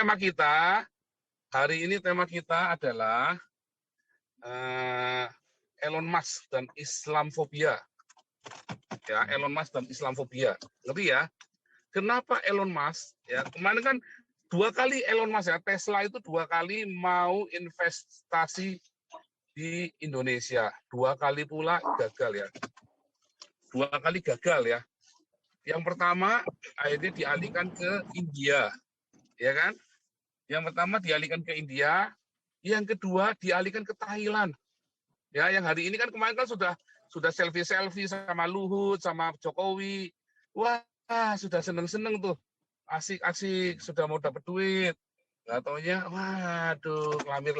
tema kita. Hari ini tema kita adalah Elon Musk dan Islamfobia. Ya, Elon Musk dan Islamfobia. Ngerti ya? Kenapa Elon Musk? Ya, kemarin kan 2 kali Elon Musk ya, Tesla itu 2 kali mau investasi di Indonesia. 2 kali pula gagal ya. 2 kali gagal ya. Yang pertama akhirnya dialihkan ke India. Ya kan? Yang pertama dialihkan ke India, yang kedua dialihkan ke Thailand. Ya, yang hari ini kan kemarin kan sudah selfie-selfie sama Luhut, sama Jokowi. Wah, sudah seneng-seneng tuh. Asik-asik, sudah mau dapat duit. Nggak taunya, waduh, ngelamir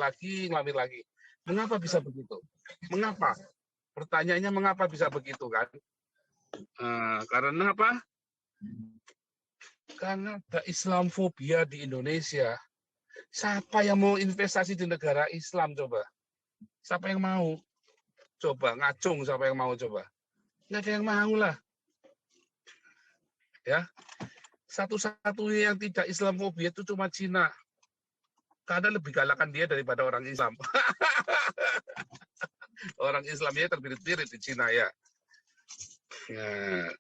lagi. Mengapa bisa begitu? Mengapa? Pertanyaannya mengapa bisa begitu kan? Karena apa? Karena ada Islamfobia di Indonesia. Siapa yang mau investasi di negara Islam coba? Siapa yang mau? Coba ngacung siapa yang mau coba? Nggak ada yang mau lah. Ya, satu-satunya yang tidak Islamfobia itu cuma Cina. Karena lebih galakan dia daripada orang Islam. Orang Islamnya terbirit-birit di Cina ya.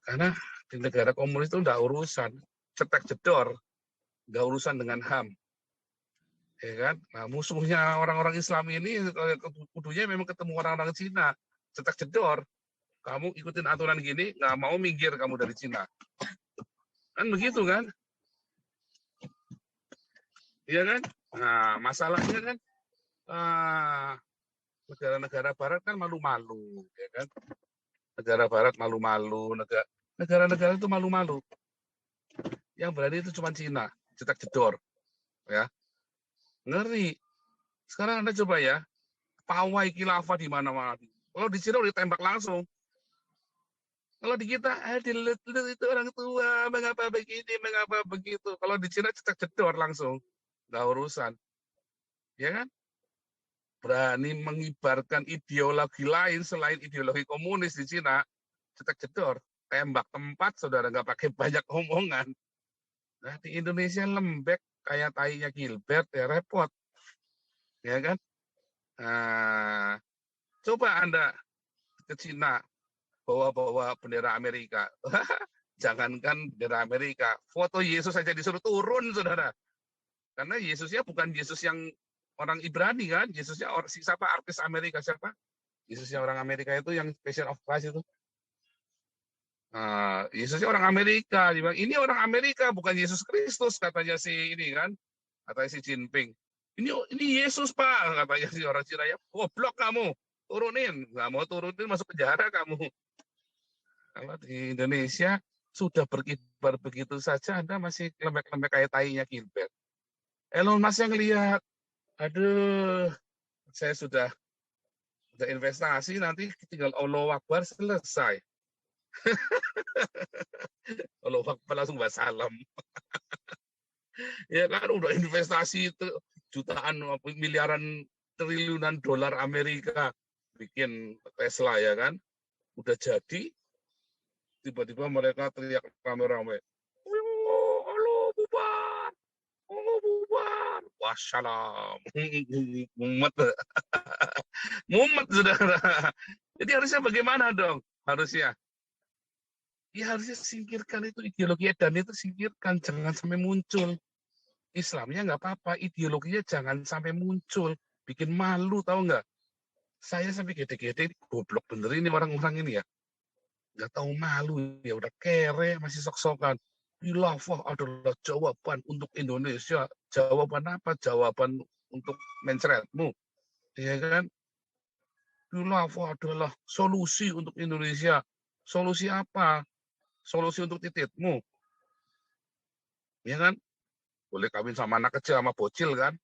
Karena di negara komunis itu nggak urusan cetek jedor, nggak urusan dengan HAM. Ya kan? Nah, musuhnya orang-orang Islam ini kudunya memang ketemu orang-orang Cina, cetek jedor. Kamu ikutin aturan gini, nggak mau minggir kamu dari Cina. Kan begitu kan? Iya kan? Nah, masalahnya kan negara-negara barat kan malu-malu, ya kan? Negara barat malu-malu, negara-negara itu malu-malu. Yang berani itu cuma Cina, cetek jedor. Ya. Ngeri. Sekarang Anda coba ya, pawai khilafah di mana-mana. Kalau di Cina udah ditembak langsung. Kalau di kita, dilut-lut itu orang tua, mengapa begini, mengapa begitu. Kalau di Cina cetek jedor langsung. Nggak urusan. Ya kan? Berani mengibarkan ideologi lain selain ideologi komunis di Cina, cetek jedor. Tembak tempat, saudara nggak pakai banyak omongan. Nah, di Indonesia lembek, kayak tainya Gilbert, ya repot. Ya kan? Nah, coba Anda ke Cina, bawa-bawa bendera Amerika. Jangankan bendera Amerika, foto Yesus saja disuruh turun, saudara. Karena Yesusnya bukan Yesus yang orang Ibrani kan, Yesusnya siapa artis Amerika siapa? Yesusnya orang Amerika itu yang Passion of Christ itu. Yesusnya orang Amerika. Ini orang Amerika, bukan Yesus Kristus, katanya si ini kan, katanya si Jinping. Ini Yesus Pak, katanya si orang Cina ya. Goblok kamu, turunin. Nggak mau turunin masuk penjara kamu. Kalau di Indonesia sudah berkibar begitu saja, Anda masih lembek-lembek kayak tainya Gilbert. Elon Musk yang lihat, aduh, saya sudah investasi, nanti tinggal Allahu Akbar selesai. Allahu Akbar langsung wassalam. Ya kan udah investasi itu jutaan, miliaran, triliunan dolar Amerika bikin Tesla ya kan. Udah jadi, tiba-tiba mereka teriak rame-rame. Halo bubar. Oh bubar. Wassalam. Mumet. Mumet saudara. Jadi harusnya bagaimana dong? Harusnya singkirkan itu ideologi edan itu, singkirkan, jangan sampai muncul. Islamnya nggak apa-apa, ideologinya jangan sampai muncul, bikin malu, tahu nggak? Saya sampai gede-gede, goblok bener ini orang-orang ini ya, nggak tahu malu ya, udah kere masih sok-sokan. Khilafah adalah jawaban untuk Indonesia. Jawaban apa? Jawaban untuk mencretmu, ya kan? Khilafah adalah solusi untuk Indonesia. Solusi apa? Solusi untuk tititmu, ya kan? Boleh kawin sama anak kecil sama bocil kan?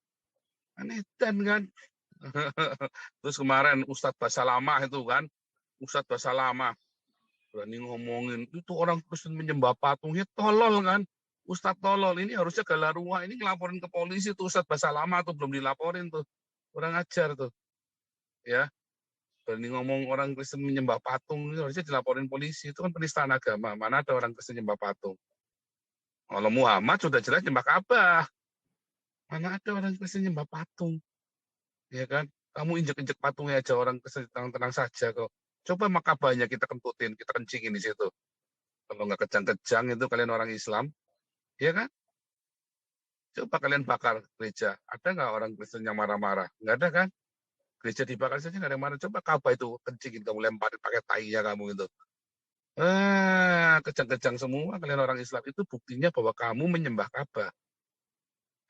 Aneh kan? Terus kemarin Ustadz Basalamah itu kan, Ustadz Basalamah berani ngomongin itu orang Kristen menyembah patungnya, tolol kan? Ustadz tolol, ini harusnya Galarua ini ngelaporin ke polisi tuh Ustadz Basalamah tuh, belum dilaporin tuh, orang ajar tuh, ya. Berani ngomong orang Kristen menyembah patung, ini harusnya dilaporin polisi, itu kan penistaan agama, mana ada orang Kristen menyembah patung. Kalau Muhammad sudah jelas nyembah Ka'bah. Mana ada orang Kristen nyembah patung, ya kan? Kamu injek-injek patungnya aja orang Kristen tenang-tenang saja kok. Coba makabahnya kita kentutin, kita kencingin di situ. Kalau nggak kejang-kejang itu kalian orang Islam, ya kan? Coba kalian bakar gereja. Ada nggak orang Kristen yang marah-marah? Nggak ada kan? Gereja dibakar saja nggak ada yang marah. Coba Ka'bah itu kencingin, kamu lemparin pakai tainya kamu itu. Kejang-kejang semua kalian orang Islam itu buktinya bahwa kamu menyembah Ka'bah.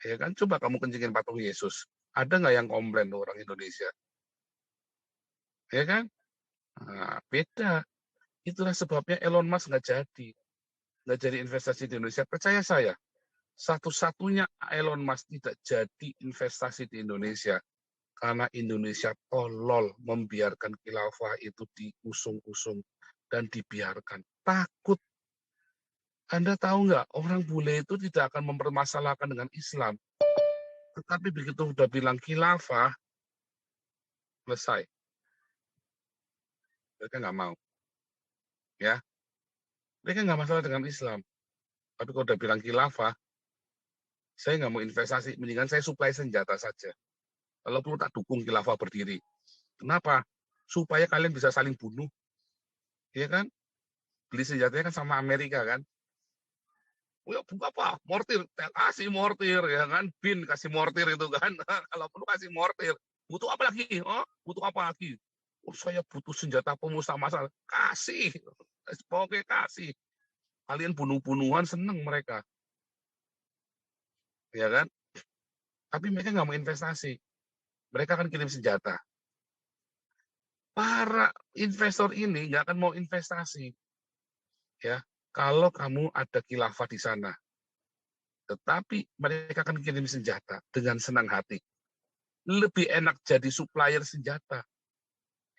Ya kan? Coba kamu kencingin patung Yesus. Ada nggak yang komplain orang Indonesia? Ya kan? Nah, beda. Itulah sebabnya Elon Musk nggak jadi investasi di Indonesia. Percaya saya, satu-satunya Elon Musk tidak jadi investasi di Indonesia karena Indonesia tolol membiarkan khilafah itu diusung-usung dan dibiarkan. Takut. Anda tahu nggak, orang bule itu tidak akan mempermasalahkan dengan Islam. Tetapi begitu udah bilang khilafah, selesai. Mereka nggak mau. Ya, mereka nggak masalah dengan Islam. Tapi kalau udah bilang khilafah, saya nggak mau investasi. Mendingan saya suplai senjata saja. Kalau perlu tak dukung khilafah berdiri. Kenapa? Supaya kalian bisa saling bunuh. Ya kan? Beli senjatanya kan sama Amerika kan? Ya, apa? Mortir, kasih mortir ya kan? Bin kasih mortir itu kan? Kalau perlu kasih mortir. Butuh apa lagi? Oh, butuh apa lagi? Oh, saya butuh senjata pemusnah massal. Kasih. Oke, kasih. Kalian bunuh-bunuhan seneng mereka. Ya kan? Tapi mereka nggak mau investasi. Mereka akan kirim senjata. Para investor ini nggak akan mau investasi. Ya, kalau kamu ada khilafah di sana. Tetapi mereka akan kirim senjata dengan senang hati. Lebih enak jadi supplier senjata.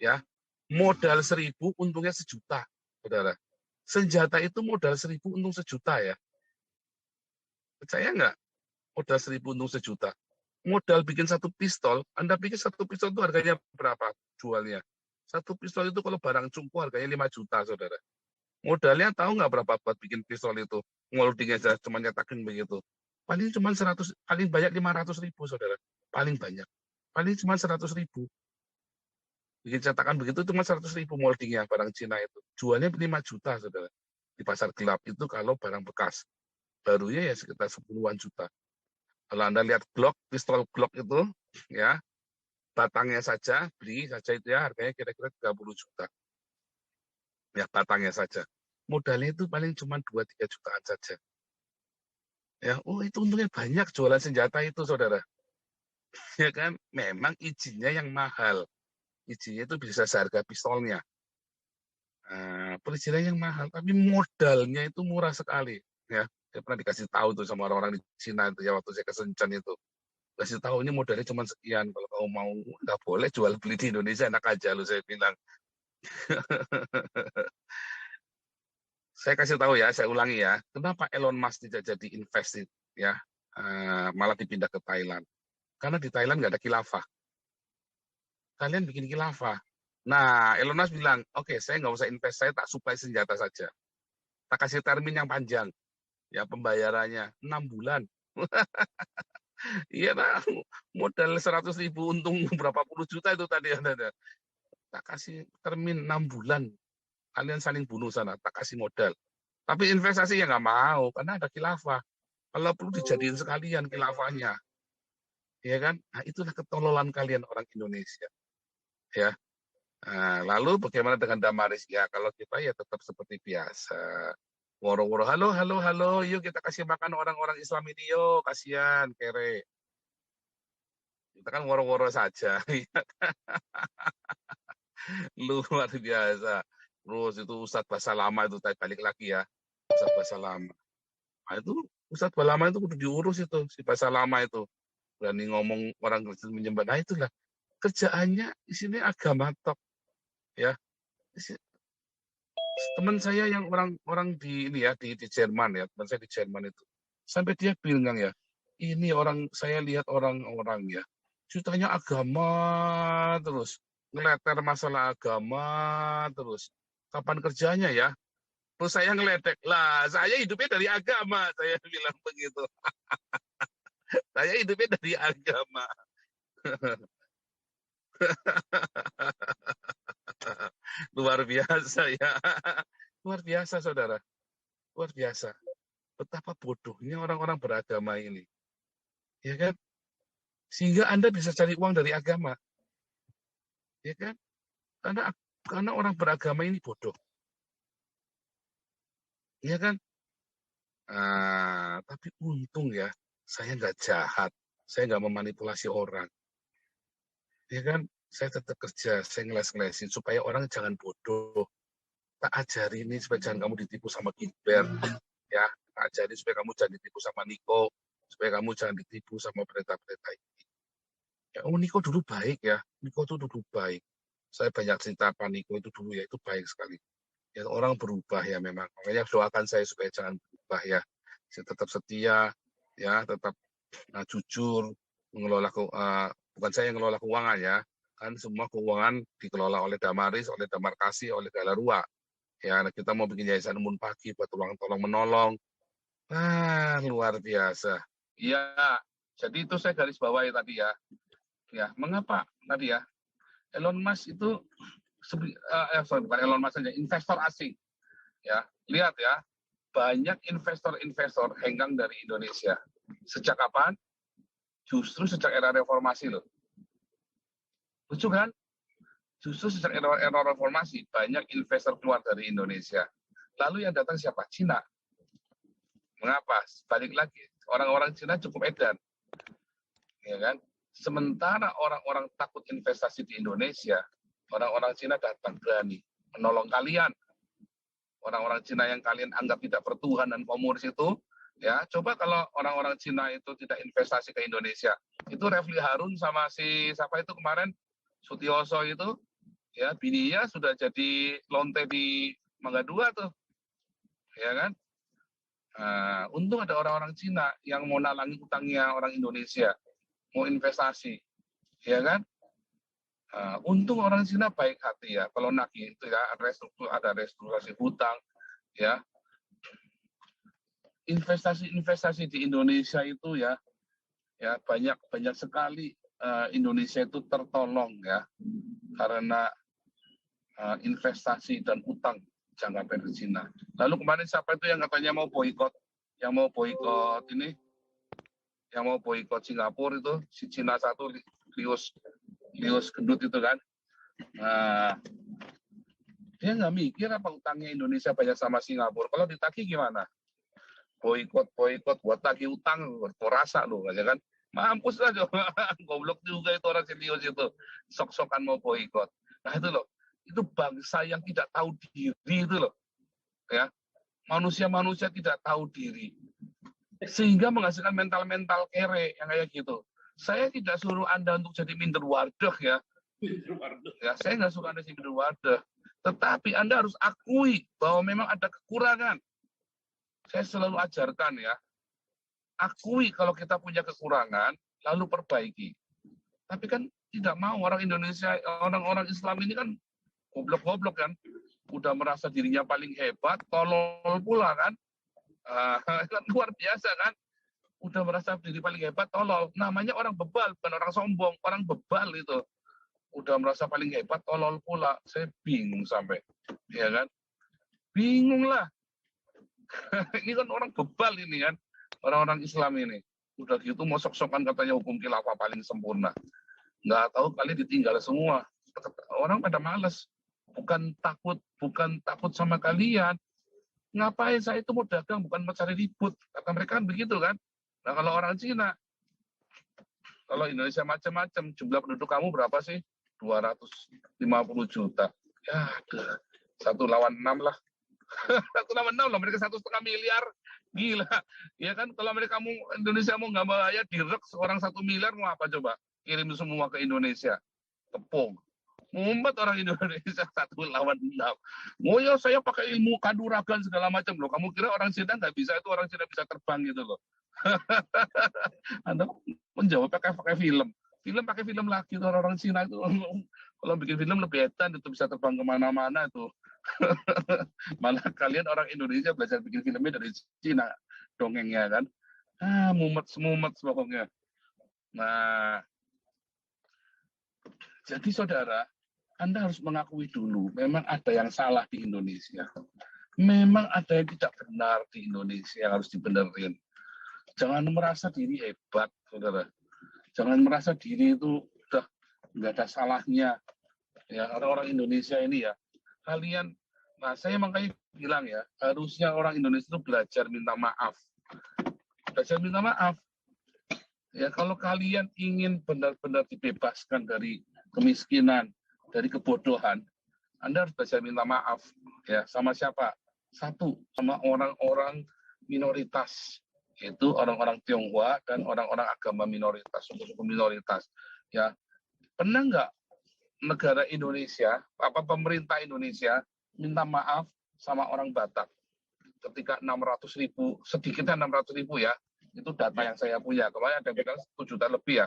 Ya, modal 1.000, untungnya 1 juta, saudara. Senjata itu modal 1.000, untung 1 juta ya. Percaya nggak? Modal 1.000, untung 1 juta. Modal bikin satu pistol, Anda pikir satu pistol itu harganya berapa jualnya? Satu pistol itu kalau barang cungku harganya 5 juta, saudara. Modalnya tahu nggak berapa buat bikin pistol itu? Moldingnya aja cuma nyetakin begitu. Paling cuma 100, paling banyak 500.000, saudara. Paling banyak. Paling cuma 100.000. Bikin cetakan begitu cuma 100.000 moldingnya barang Cina itu. Jualnya 5 juta, saudara. Di pasar gelap itu kalau barang bekas. Barunya ya sekitar 10-an juta. Kalau Anda lihat Glock, pistol Glock itu, ya, batangnya saja, beli saja itu ya, harganya kira-kira 30 juta. Ya, batangnya saja. Modalnya itu paling cuma 2-3 jutaan saja. Ya, oh itu untungnya banyak jualan senjata itu, saudara. Ya kan, memang izinnya yang mahal. Izinnya itu bisa seharga pistolnya. Perizinan yang mahal, tapi modalnya itu murah sekali. Ya, saya pernah dikasih tahu tuh sama orang-orang di Cina itu ya waktu saya ke Shenzhen itu. Kasih tahu ini modalnya cuma sekian. Kalau kamu mau, nggak boleh jual beli di Indonesia, enak aja lu saya bilang. Saya kasih tahu ya, saya ulangi ya. Kenapa Elon Musk tidak jadi invest ya, malah dipindah ke Thailand? Karena di Thailand nggak ada khilafah. Kalian bikin khilafah. Nah, Elon Musk bilang, oke, saya nggak usah invest, saya tak supply senjata saja. Tak kasih termin yang panjang. Ya, pembayarannya 6 bulan. Iya, nah, modal 100.000, untung berapa puluh juta itu tadi. Tak kasih termin 6 bulan. Kalian saling bunuh sana, tak kasih modal. Tapi investasi ya nggak mau, karena ada khilafah. Kalau perlu dijadiin sekalian khilafahnya. Ya kan? Nah, itulah ketololan kalian orang Indonesia. Ya. Nah, lalu bagaimana dengan Damaris? Ya, kalau kita ya tetap seperti biasa. Woro-woro, halo, halo, halo, yuk kita kasih makan orang-orang Islam ini, yuk, kasihan, kere. Kita kan woro-woro saja. Luar biasa. Terus itu Ustadz Bahasa Lama itu tadi balik lagi ya. Ustadz Bahasa Lama. Nah, itu Ustadz Bahasa Lama itu kudu diurus itu, si Bahasa Lama itu. Berani ngomong orang Kristen menyembah. Nah, itulah. Kerjaannya di sini agama tok. Ya. Teman saya yang orang di ini ya di Jerman ya, teman saya di Jerman itu sampai dia bilang ya, ini orang saya lihat orang-orang ya ceritanya agama terus ngeleter masalah agama terus kapan kerjanya ya, terus saya ngeledek lah, saya hidupnya dari agama, saya bilang begitu. Saya hidupnya dari agama. Luar biasa ya. Luar biasa, saudara. Luar biasa. Betapa bodohnya orang-orang beragama ini. Ya kan? Sehingga Anda bisa cari uang dari agama. Ya kan? Karena orang beragama ini bodoh. Ya kan? Tapi untung ya, saya nggak jahat. Saya nggak memanipulasi orang. Ya kan? Saya tetap kerja, saya ngeles-ngelesin supaya orang jangan bodoh. Tak ajari ini supaya jangan kamu ditipu sama Gilbert. Ya, tak ajari supaya kamu jangan ditipu sama Niko. Supaya kamu jangan ditipu sama berita-berita ini. Ya, Niko dulu baik ya. Niko itu dulu baik. Saya banyak cerita apa Niko itu dulu ya, itu baik sekali. Ya, orang berubah ya memang. Makanya doakan saya supaya jangan berubah ya. Saya tetap setia, ya, tetap jujur, mengelola bukan saya yang mengelola keuangan ya. Kan semua keuangan dikelola oleh Damaris, oleh Damarkasi, oleh Galarua. Ya, kita mau bikin yayasan Umun Pagi buat tolong menolong. Luar biasa. Iya, jadi itu saya garis bawahi tadi ya. Ya, mengapa tadi ya? Elon Musk itu bukan Elon Musk saja, investor asing. Ya, lihat ya, banyak investor-investor hengkang dari Indonesia. Sejak kapan? Justru sejak era reformasi loh. Lucu kan? Justru sejak era reformasi, banyak investor keluar dari Indonesia. Lalu yang datang siapa? Cina. Mengapa? Balik lagi, orang-orang Cina cukup edan. Ya kan? Sementara orang-orang takut investasi di Indonesia, orang-orang Cina datang berani menolong kalian. Orang-orang Cina yang kalian anggap tidak bertuhan dan komunis itu, ya coba kalau orang-orang Cina itu tidak investasi ke Indonesia, itu Refli Harun sama si siapa itu kemarin Sutioso itu, ya bininya sudah jadi lonte di Mangga Dua tuh, ya kan? Untung ada orang-orang Cina yang mau nalangi utangnya orang Indonesia, mau investasi, ya kan? Untung orang Cina baik hati ya, kalau nagih itu ya ada restrukturasi hutang, ya investasi di Indonesia itu ya banyak sekali Indonesia itu tertolong ya karena investasi dan utang jangka pendek Cina. Lalu kemarin siapa itu yang katanya mau boikot ini, yang mau boikot Singapura itu si Cina satu Lius Gendut itu kan. Dia nggak mikir apa utangnya Indonesia banyak sama Singapura. Kalau ditagih gimana? Boikot buat tagih utang, rasa lo aja kan. Mampus lah coba. Goblok juga itu orang serius itu. Sok-sokan mau boikot. Nah itu loh. Itu bangsa yang tidak tahu diri itu loh. Ya. Manusia-manusia tidak tahu diri. Sehingga menghasilkan mental-mental kere yang kayak gitu. Saya tidak suruh Anda untuk jadi minder wadah ya. Ya, saya nggak suka Anda jadi minder wadah. Tetapi Anda harus akui bahwa memang ada kekurangan. Saya selalu ajarkan ya, akui kalau kita punya kekurangan, lalu perbaiki. Tapi kan tidak mau orang Indonesia, orang-orang Islam ini kan goblok-goblok kan, udah merasa dirinya paling hebat, tolol pula kan, kan luar biasa kan, udah merasa diri paling hebat, tolol. Namanya orang bebal, bukan orang sombong, orang bebal itu. Udah merasa paling hebat, tolol pula. Saya bingung sampai, ya kan? Bingung lah. Ini kan orang bebal ini kan, orang-orang Islam ini. Udah gitu mau sok-sokan katanya hukum khilafah paling sempurna. Nggak tahu kali ditinggal semua. Orang pada males. Bukan takut sama kalian. Ngapain saya itu mau dagang, bukan mencari ribut. Kata mereka kan begitu kan. Nah kalau orang Cina, kalau Indonesia macam-macam, jumlah penduduk kamu berapa sih? 250 juta. Ya, 1 lawan 6 lah. 1,6 loh, mereka 1,5 miliar, gila, ya kan? Kalau mereka mau Indonesia mau nggak bayar direk seorang 1 miliar mau apa coba? Kirim semua ke Indonesia, tepung. Ngumpet orang Indonesia 1 lawan 6. Oh ya saya pakai ilmu kaduragan segala macam loh. Kamu kira orang Cina nggak bisa itu orang Cina bisa terbang gitu loh? Anda menjawab pakai film. Film pakai film lagi orang Cina itu kalau bikin film lebih edan itu bisa terbang kemana-mana itu. Malah kalian orang Indonesia belajar bikin filmnya dari Cina dongengnya kan. Mumet pokoknya. Nah, jadi saudara, Anda harus mengakui dulu, memang ada yang salah di Indonesia. Memang ada yang tidak benar di Indonesia yang harus dibenerin. Jangan merasa diri hebat, saudara. Jangan merasa diri itu udah nggak ada salahnya. Ya, orang-orang Indonesia ini ya, kalian, nah saya makanya bilang ya, harusnya orang Indonesia itu belajar minta maaf. Belajar minta maaf. Ya, kalau kalian ingin benar-benar dibebaskan dari kemiskinan, dari kebodohan, Anda harus belajar minta maaf. Ya, sama siapa? Satu, sama orang-orang minoritas, yaitu orang-orang Tionghoa dan orang-orang agama minoritas, suku-suku minoritas. Ya, pernah nggak negara Indonesia, pemerintah Indonesia minta maaf sama orang Batak ketika 600.000, sedikitnya 600.000 ya, itu data yang saya punya. Kemarin ada yang bilang 1 juta lebih ya,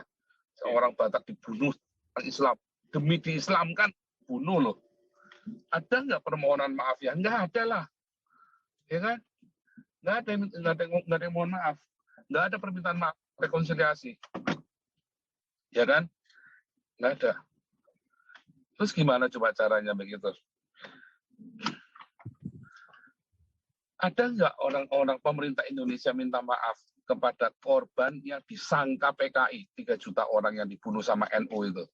seorang Batak dibunuh orang Islam. Demi diislamkan, bunuh loh. Ada nggak permohonan maaf ya? Nggak ada lah. Ya kan? Nggak ada yang mohon maaf. Nggak ada permintaan maaf, rekonsiliasi. Ya kan? Nggak ada. Terus gimana coba caranya begitu? Ada nggak orang-orang pemerintah Indonesia minta maaf kepada korban yang disangka PKI, 3 juta orang yang dibunuh sama NU itu?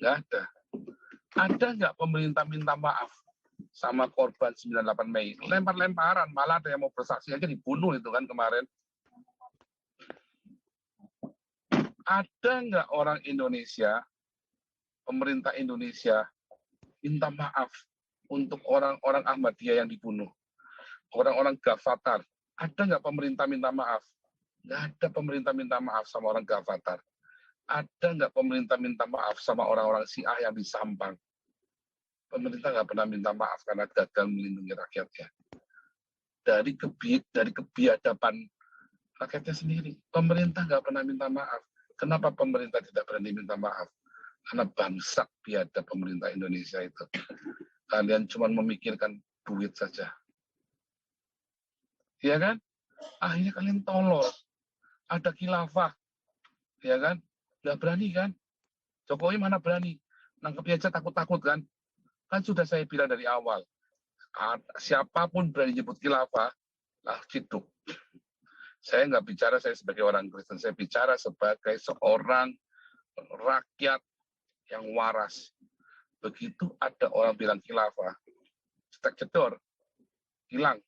Nggak ada. Ada nggak pemerintah minta maaf sama korban 98 Mei? Lempar-lemparan, malah ada yang mau bersaksi aja dibunuh itu kan kemarin. Ada nggak orang Indonesia, pemerintah Indonesia, minta maaf untuk orang-orang Ahmadiyah yang dibunuh? Orang-orang Gavatar, ada nggak pemerintah minta maaf? Nggak ada pemerintah minta maaf sama orang Gavatar. Ada nggak pemerintah minta maaf sama orang-orang Syiah yang di Sampang? Pemerintah nggak pernah minta maaf karena gagal melindungi rakyatnya. Dari kebiadaban rakyatnya sendiri. Pemerintah nggak pernah minta maaf. Kenapa pemerintah tidak berani minta maaf? Karena bangsat biadab pemerintah Indonesia itu. Kalian cuma memikirkan duit saja. Ya kan? Akhirnya kalian tolol. Ada khilafah. Ya kan? Nggak berani kan? Jokowi mana berani? Nangkep aja takut-takut kan? Kan sudah saya bilang dari awal. Siapapun berani nyebut khilafah, lah ciduk. Saya nggak bicara saya sebagai orang Kristen. Saya bicara sebagai seorang rakyat yang waras. Begitu ada orang bilang khilafah, cetak jedor, hilang.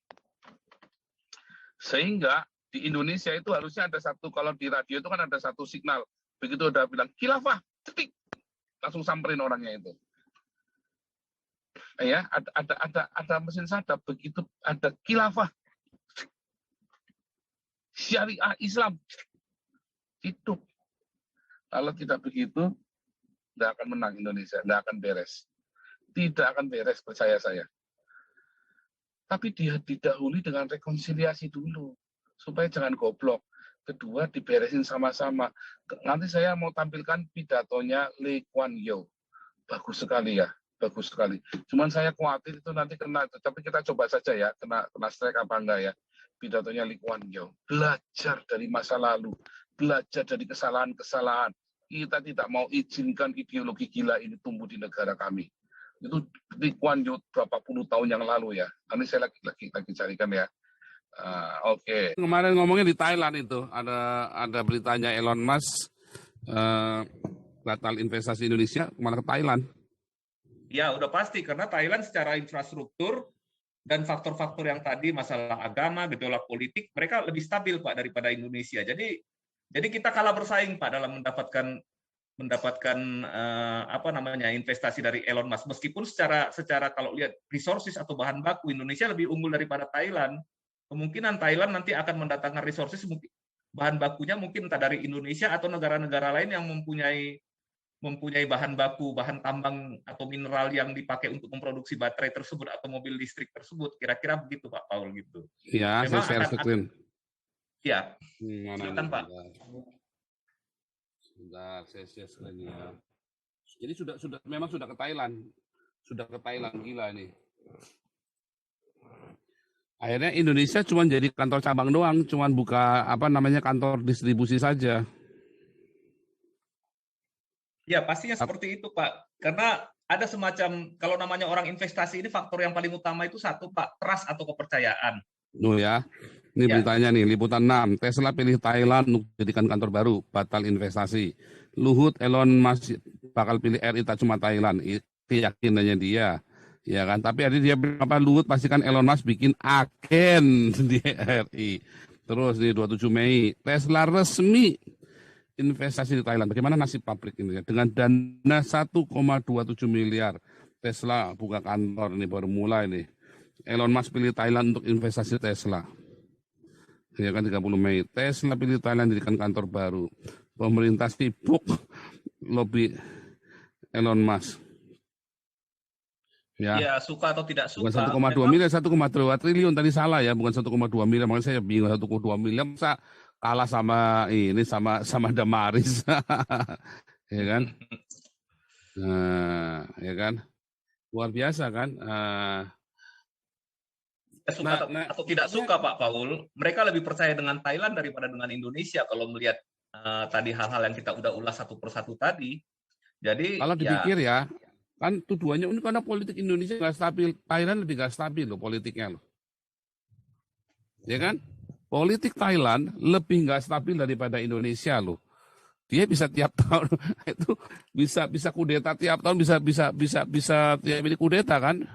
Sehingga di Indonesia itu harusnya ada satu, kalau di radio itu kan ada satu signal. Begitu udah bilang khilafah, cetik, langsung samperin orangnya itu. Ya, ada mesin sadap, begitu ada khilafah, syariah Islam, hidup. Kalau tidak begitu, nggak akan menang Indonesia, nggak akan beres. Tidak akan beres, percaya saya. Tapi dia didahului dengan rekonsiliasi dulu, supaya jangan goblok. Kedua, diberesin sama-sama. Nanti saya mau tampilkan pidatonya Lee Kuan Yew. Bagus sekali ya, bagus sekali. Cuman saya khawatir itu nanti kena, tapi kita coba saja ya, kena strike apa enggak ya. Pidatonya Lee Kuan Yew. Belajar dari masa lalu, belajar dari kesalahan-kesalahan. Kita tidak mau izinkan ideologi gila ini tumbuh di negara kami. Itu Lee Kuan Yew berapa puluh tahun yang lalu ya. Nanti saya lagi carikan ya. Oke. Kemarin ngomongnya di Thailand itu ada beritanya Elon Musk batal investasi Indonesia kemana ke Thailand. Ya udah pasti karena Thailand secara infrastruktur dan faktor-faktor yang tadi masalah agama, gejolak politik mereka lebih stabil Pak daripada Indonesia. Jadi kita kalah bersaing Pak dalam mendapatkan investasi dari Elon Musk. Meskipun secara kalau lihat resources atau bahan baku Indonesia lebih unggul daripada Thailand. Kemungkinan Thailand nanti akan mendatangkan resources bahan bakunya mungkin entah dari Indonesia atau negara-negara lain yang mempunyai bahan baku, bahan tambang atau mineral yang dipakai untuk memproduksi baterai tersebut atau mobil listrik tersebut. Kira-kira begitu Pak Paul gitu. Ya, memang saya share screen. Ya, silakan Pak. Sudah saya share screen ya. Jadi memang sudah ke Thailand. Sudah ke Thailand, gila ini. Akhirnya Indonesia cuma jadi kantor cabang doang, cuma buka kantor distribusi saja. Ya, pastinya seperti itu, Pak. Karena ada semacam, kalau namanya orang investasi ini faktor yang paling utama itu satu, Pak, trust atau kepercayaan. Ya, ini Ya, beritanya nih, Liputan 6, Tesla pilih Thailand untuk jadikan kantor baru, batal investasi. Luhut Elon Musk bakal pilih RI tak cuma Thailand, itu keyakinannya dia. Ya kan, tapi ada dia bilang apa, Luhut pastikan Elon Musk bikin agen di RI. Terus di 27 Mei, Tesla resmi investasi di Thailand. Bagaimana nasib pabrik ini? Dengan dana 1,27 miliar, Tesla buka kantor, ini baru mulai nih. Elon Musk pilih Thailand untuk investasi Tesla. Ya kan 30 Mei. Tesla pilih Thailand jadikan kantor baru. Pemerintah sibuk lobby Elon Musk. ya suka atau tidak Bukan suka. 1,2 miliar, 1,2 triliun tadi salah ya, bukan 1,2 miliar. Makanya saya bingung 1,2 miliar masa kalah sama ini sama Damaris. Ya kan? Nah, ya kan? Luar biasa kan? Suka atau tidak suka, Pak Paul, mereka lebih percaya dengan Thailand daripada dengan Indonesia kalau melihat tadi hal-hal yang kita udah ulas satu persatu tadi. Jadi kalau dipikir ya, kan tuduhannya ini karena politik Indonesia nggak stabil, Thailand lebih nggak stabil loh politiknya loh. Ya kan? Politik Thailand lebih nggak stabil daripada Indonesia loh. Dia bisa tiap tahun itu bisa kudeta tiap tahun, bisa tiap ini kudeta kan?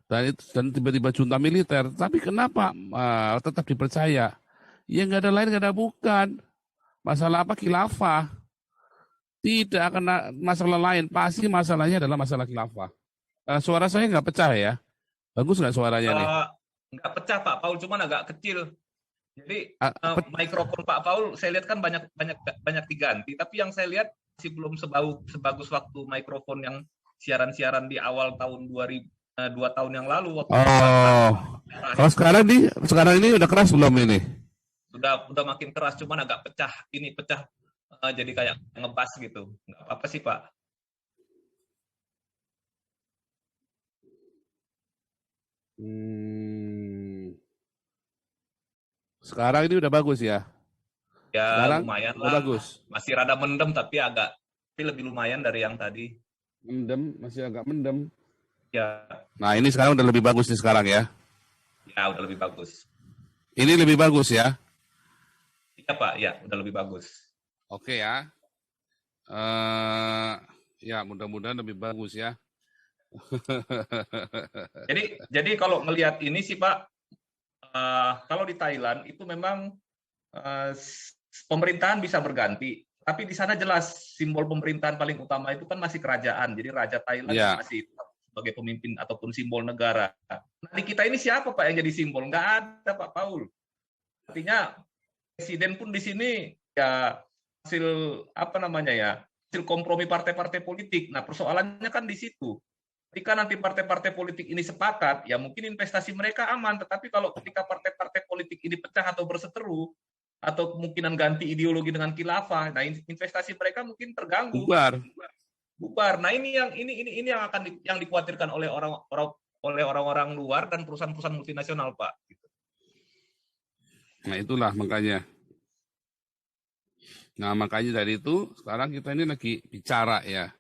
Dan tiba-tiba junta militer. Tapi kenapa tetap dipercaya? Ya nggak ada lain, nggak ada bukan. Masalah apa? Khilafah. Tidak akan masalah lain. Pasti masalahnya adalah masalah khilafah. Suara saya nggak pecah ya? Bagus nggak suaranya nih? Nggak pecah, Pak Paul, cuman agak kecil. Jadi mikrofon Pak Paul saya lihat kan banyak diganti, tapi yang saya lihat masih belum sebagus waktu mikrofon yang siaran-siaran di awal tahun 2000, 2 tahun yang lalu waktu. Kalau sekarang ini udah keras belum ini? Udah makin keras, cuman agak pecah. Ini pecah jadi kayak ngebas gitu. Nggak apa-apa sih, Pak. Sekarang ini udah bagus ya? Ya sekarang lumayan udah lah. Bagus. Masih rada mendem tapi lebih lumayan dari yang tadi. Masih agak mendem. Ya. Nah ini sekarang udah lebih bagus nih sekarang ya? Ya udah lebih bagus. Ini lebih bagus ya? Iya Pak, ya udah lebih bagus. Oke ya. Ya mudah-mudahan lebih bagus ya. Jadi kalau melihat ini sih Pak, kalau di Thailand itu memang pemerintahan bisa berganti, tapi di sana jelas simbol pemerintahan paling utama itu kan masih kerajaan. Jadi Raja Thailand masih sebagai pemimpin ataupun simbol negara. Nah di kita ini siapa Pak yang jadi simbol? Nggak ada Pak Paul. Artinya presiden pun di sini ya hasil hasil kompromi partai-partai politik. Nah persoalannya kan di situ. Ketika nanti partai-partai politik ini sepakat, ya mungkin investasi mereka aman. Tetapi kalau ketika partai-partai politik ini pecah atau berseteru, atau kemungkinan ganti ideologi dengan khilafah, nah investasi mereka mungkin terganggu. Bubar. Nah ini yang akan dikhawatirkan oleh orang-orang luar dan perusahaan-perusahaan multinasional, Pak. Nah itulah makanya. Nah makanya dari itu sekarang kita ini lagi bicara ya.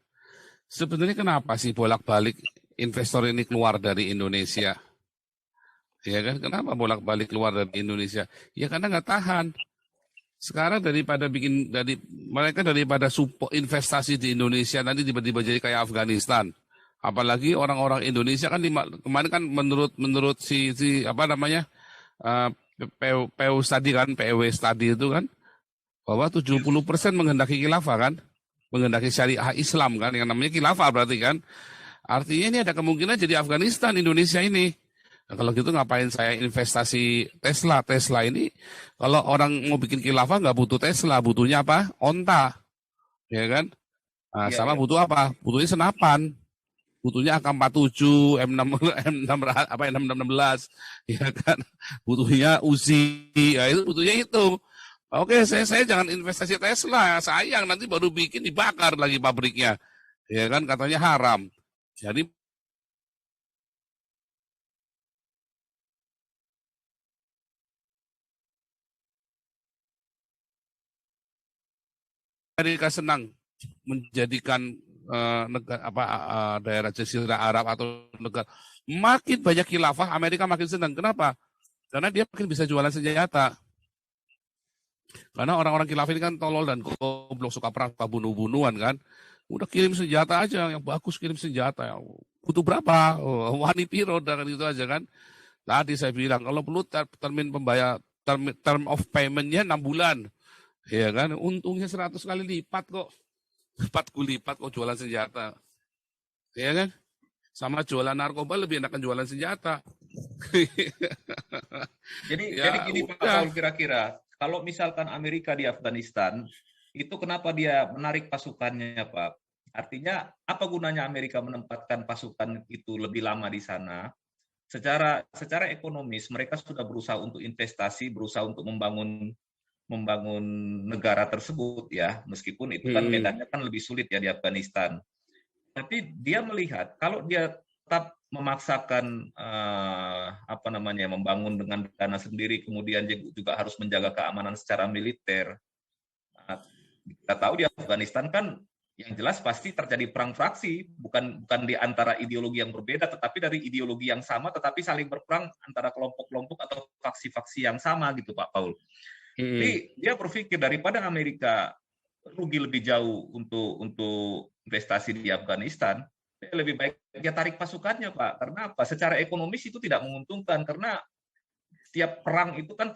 Sebenarnya kenapa sih bolak-balik investor ini keluar dari Indonesia? Ya kan, kenapa bolak-balik keluar dari Indonesia? Ya karena nggak tahan. Sekarang daripada support investasi di Indonesia nanti tiba-tiba jadi kayak Afghanistan. Apalagi orang-orang Indonesia kan kemarin kan menurut si PW Study itu kan bahwa 70% menghendaki khilafah kan. Menghendaki syariah Islam kan, yang namanya khilafah berarti kan. Artinya ini ada kemungkinan jadi Afghanistan Indonesia ini. Nah, kalau gitu ngapain saya investasi Tesla? Tesla ini kalau orang mau bikin khilafah nggak butuh Tesla, butuhnya apa? Onta, ya kan? Nah, butuh apa? Butuhnya senapan, butuhnya AK-47, M616, ya kan? Butuhnya Uzi, ya itu butuhnya itu. Oke, saya jangan investasi Tesla, sayang nanti baru bikin dibakar lagi pabriknya, ya kan katanya haram. Jadi Amerika senang menjadikan daerah Jazirah Arab atau negara makin banyak khilafah, Amerika makin senang. Kenapa? Karena dia makin bisa jualan senjata. Karena orang-orang khilafah ini kan tolol dan goblok, suka perang, suka bunuh-bunuhan kan. Udah kirim senjata aja, yang bagus kirim senjata. Butuh berapa? Wani piro, dan itu aja kan. Tadi saya bilang, kalau perlu term of payment-nya 6 bulan. Ya kan, untungnya 100 kali lipat kok. 4 kali lipat kok jualan senjata. Ya kan? Sama jualan narkoba lebih enakan jualan senjata. Jadi gini Pak Paul, kira-kira kalau misalkan Amerika di Afghanistan, itu kenapa dia menarik pasukannya, Pak? Artinya apa gunanya Amerika menempatkan pasukan itu lebih lama di sana? Secara ekonomis mereka sudah berusaha untuk investasi, berusaha untuk membangun negara tersebut ya, meskipun itu kan medannya kan lebih sulit ya di Afghanistan. Tapi dia melihat kalau dia tetap memaksakan membangun dengan dana sendiri, kemudian juga harus menjaga keamanan secara militer. Kita tahu di Afghanistan kan yang jelas pasti terjadi perang fraksi, bukan di antara ideologi yang berbeda, tetapi dari ideologi yang sama, tetapi saling berperang antara kelompok-kelompok atau faksi-faksi yang sama gitu Pak Paul. Jadi dia berpikir daripada Amerika rugi lebih jauh untuk investasi di Afghanistan, lebih baik dia tarik pasukannya Pak. Karena apa? Secara ekonomis itu tidak menguntungkan karena setiap perang itu kan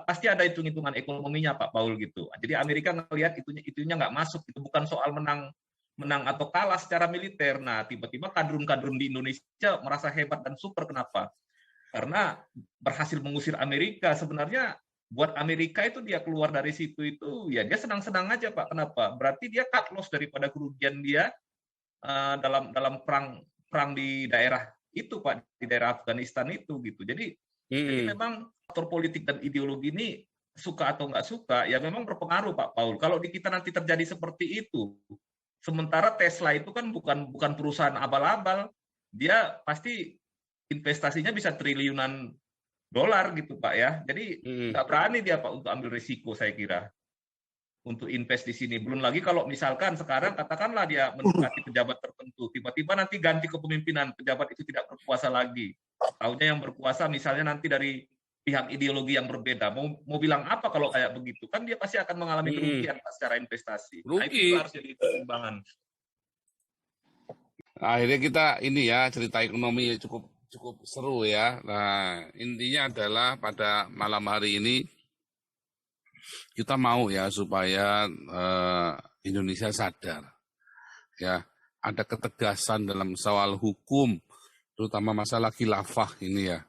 pasti ada hitung-hitungan ekonominya Pak Paul gitu. Jadi Amerika ngelihat itunya nggak masuk, itu bukan soal menang atau kalah secara militer. Nah, tiba-tiba kadrun-kadrun di Indonesia merasa hebat dan super. Kenapa? Karena berhasil mengusir Amerika. Sebenarnya buat Amerika itu dia keluar dari situ itu ya dia senang-senang aja Pak. Kenapa? Berarti dia cut loss daripada kerugian dia dalam perang di daerah itu Pak, di daerah Afghanistan itu gitu. Jadi memang faktor politik dan ideologi ini suka atau nggak suka ya memang berpengaruh Pak Paul. Kalau di kita nanti terjadi seperti itu, sementara Tesla itu kan bukan perusahaan abal-abal, dia pasti investasinya bisa triliunan dolar gitu Pak ya. Jadi nggak berani dia Pak untuk ambil risiko saya kira untuk invest di sini. Belum lagi kalau misalkan sekarang katakanlah dia mendekati pejabat tertentu, tiba-tiba nanti ganti kepemimpinan, pejabat itu tidak berkuasa lagi. Tahunya yang berkuasa misalnya nanti dari pihak ideologi yang berbeda. Mau bilang apa kalau kayak begitu? Kan dia pasti akan mengalami kerugian secara investasi. Nah, itu harus jadi pertimbangan. Akhirnya kita ini ya cerita ekonomi cukup seru ya. Nah, intinya adalah pada malam hari ini kita mau ya supaya Indonesia sadar ya ada ketegasan dalam soal hukum terutama masalah khilafah ini ya.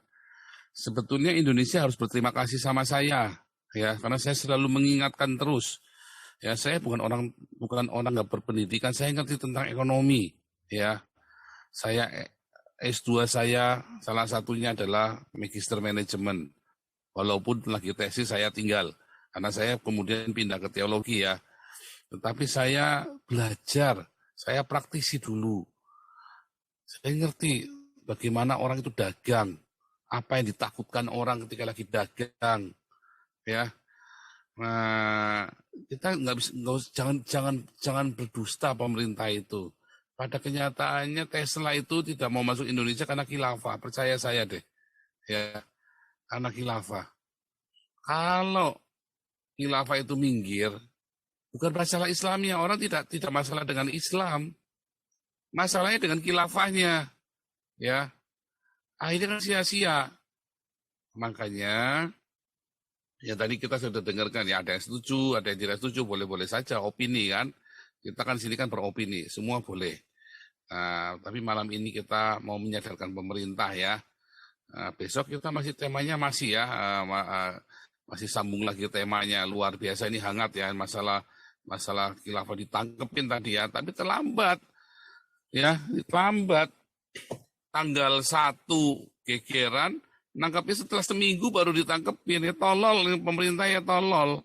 Sebetulnya Indonesia harus berterima kasih sama saya ya karena saya selalu mengingatkan terus ya saya bukan orang nggak berpendidikan, saya ngerti tentang ekonomi ya. Saya S2 saya salah satunya adalah Magister Manajemen. Walaupun lagi tesis saya tinggal karena saya kemudian pindah ke teologi ya. Tetapi saya belajar, saya praktisi dulu. Saya ngerti bagaimana orang itu dagang, apa yang ditakutkan orang ketika lagi dagang, ya. Nah, kita jangan berdusta pemerintah itu. Pada kenyataannya Tesla itu tidak mau masuk Indonesia karena khilafah, percaya saya deh, ya, karena khilafah. Kalau khilafah itu minggir, bukan masalah Islamnya, orang tidak masalah dengan Islam, masalahnya dengan khilafahnya, ya. Akhirnya kan sia-sia. Makanya, ya tadi kita sudah dengarkan ya, ada yang setuju, ada yang tidak setuju, boleh-boleh saja, opini kan. Kita kan sini kan beropini, semua boleh. Nah, tapi malam ini kita mau menyadarkan pemerintah ya. Besok kita temanya masih ya, masih sambung lagi temanya, luar biasa ini hangat ya, masalah khilafah ditangkepin tadi ya, tapi terlambat ya, tanggal 1 gegeran, nangkapnya setelah seminggu baru ditangkepin, ya tolol, pemerintah ya tolol.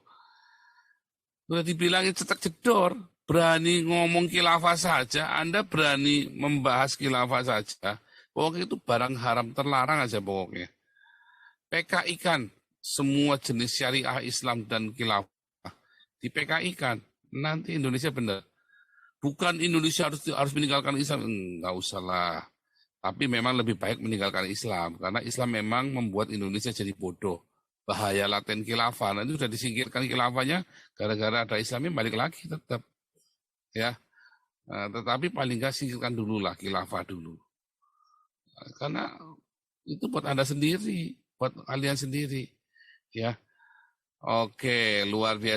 Udah dibilangin cetak jedor, berani ngomong khilafah saja, Anda berani membahas khilafah saja, pokoknya itu barang haram terlarang aja pokoknya. PKI kan semua jenis syariah Islam dan khilafah di PKI kan, Nanti Indonesia benar. Bukan Indonesia harus meninggalkan Islam, enggak usah lah. Tapi memang lebih baik meninggalkan Islam karena Islam memang membuat Indonesia jadi bodoh. Bahaya laten khilafah. Nanti sudah disingkirkan khilafahnya gara-gara ada Islamnya balik lagi tetap. Ya. Tetapi paling nggak singkirkan dulu lah khilafah dulu. Karena itu buat Anda sendiri, buat kalian sendiri. Ya. Oke, luar biasa.